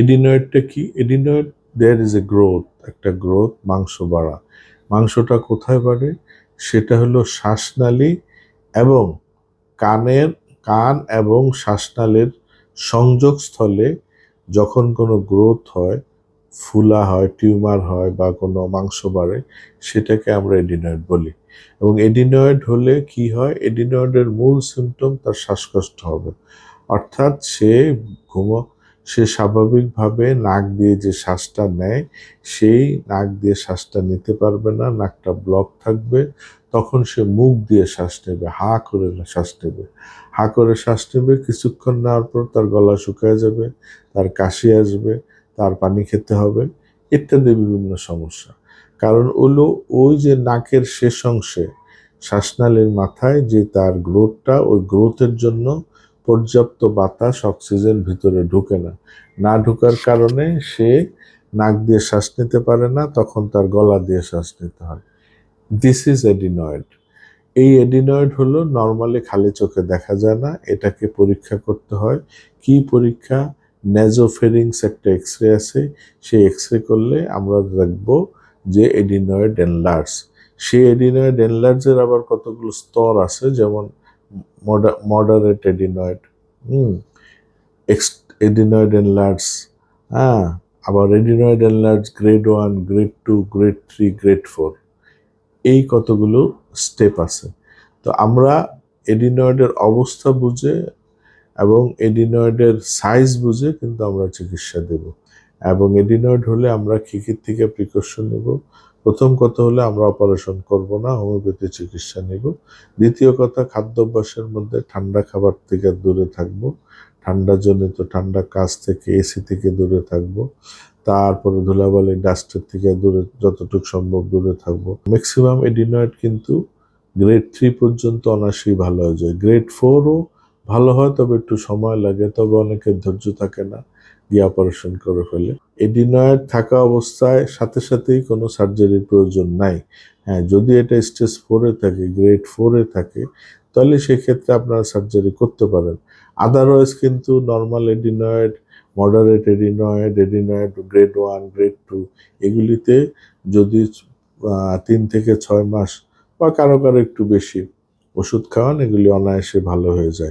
এডিনয়েডটা কি? Adenoid, there is a growth, একটা growth, মাংস বাড়া। মাংসটা কোথায় বাড়ে? সেটা হলো শ্বাসনালী এবং কান এবং শ্বাসনালীর সংযোগস্থলে যখন কোনো গ্রোথ হয়, ফুলা হয়, টিউমার হয় বা কোনো মাংস বাড়ে, সেটাকে আমরা এডিনয়েড বলি। এবং এডিনয়েড হলে কি হয়? এডিনয়েডের মূল সিমটম তার শ্বাসকষ্ট হবে। অর্থাৎ সে স্বাভাবিকভাবে নাক দিয়ে যে শ্বাসটা নেয়, সেই নাক দিয়ে শ্বাসটা নিতে পারবে না, নাকটা ব্লক থাকবে। তখন সে মুখ দিয়ে শ্বাস নেবে, হা করে শ্বাস নেবে। হা করে শ্বাস নেবে, কিছুক্ষণ নেওয়ার পর তার গলা শুকায় যাবে, তার কাশি আসবে, তার পানি খেতে হবে, ইত্যাদি বিভিন্ন সমস্যা। কারণ হলো ওই যে নাকের শেষ অংশে শ্বাসনালীর মাথায় যে তার গ্রোথটা, ওই গ্রোথের জন্য পর্যাপ্ত বাতাস, অক্সিজেন ভিতরে ঢুকে না। না ঢোকার কারণে সে নাক দিয়ে শ্বাস নিতে পারে না, তখন তার গলা দিয়ে শ্বাস নিতে হয়। This is adenoid. এই এডিনয়েড হলো নর্মালি খালি চোখে দেখা যায় না, এটাকে পরীক্ষা করতে হয়। কি পরীক্ষা? নেজোফেরিংস একটা এক্সরে আছে, সেই এক্সরে করলে আমরা দেখব যে এডিনয়েড এনলার্জ। সেই এডিনয়েড এনলার্জের আবার কতগুলো স্তর আছে, যেমন মডারেট এডিনয়েড, এডিনয়েড এনলার্জ, হ্যাঁ, আবার adenoid enlarge grade 1, grade 2, grade 3, grade 4, এই কতগুলো স্টেপ আছে। তো আমরা এডিনয়েডের অবস্থা বুঝে এবং এডিনয়েডের সাইজ বুঝে কিন্তু আমরা চিকিৎসা দেব। এবং এডিনয়েড হলে আমরা কি থেকে প্রিকশন নেব? প্রথম কথা হলে আমরা অপারেশন করব না, হোমিওপ্যাথি চিকিৎসা নেব। দ্বিতীয় কথা, খাদ্যাভ্যাসের মধ্যে ঠান্ডা খাবার থেকে দূরে থাকব, ঠান্ডাজনিত ঠান্ডা কাজ থেকে, এসি থেকে দূরে থাকব। তারপরে ধুলাবালি, ডাস্টের থেকে দূরে, যতটুকু সম্ভব দূরে থাকবো। ম্যাক্সিমাম এডিনয়েড কিন্তু গ্রেড 3 পর্যন্ত অনায়াসেই ভালো হয়ে যায়। গ্রেড 4ও ভালো হয়, তবে একটু সময় লাগে, তবে অনেকের ধৈর্য থাকে না, দিয়ে অপারেশন করে ফেলে। এডিনয়েড থাকা অবস্থায় সাথে সাথেই কোনো সার্জারির প্রয়োজন নাই। হ্যাঁ, যদি এটা স্টেজ 4-এ থাকে, গ্রেড 4-এ থাকে, তাহলে সেক্ষেত্রে আপনারা সার্জারি করতে পারেন। আদারওয়াইজ কিন্তু normal adenoid, moderate adenoid, adenoid grade 1, grade 2, এগুলিতে যদি 3 থেকে 6 মাস বা কারো কারো একটু বেশি ওষুধ খাওয়ান, এগুলি অনায়াসে ভালো হয়ে যায়।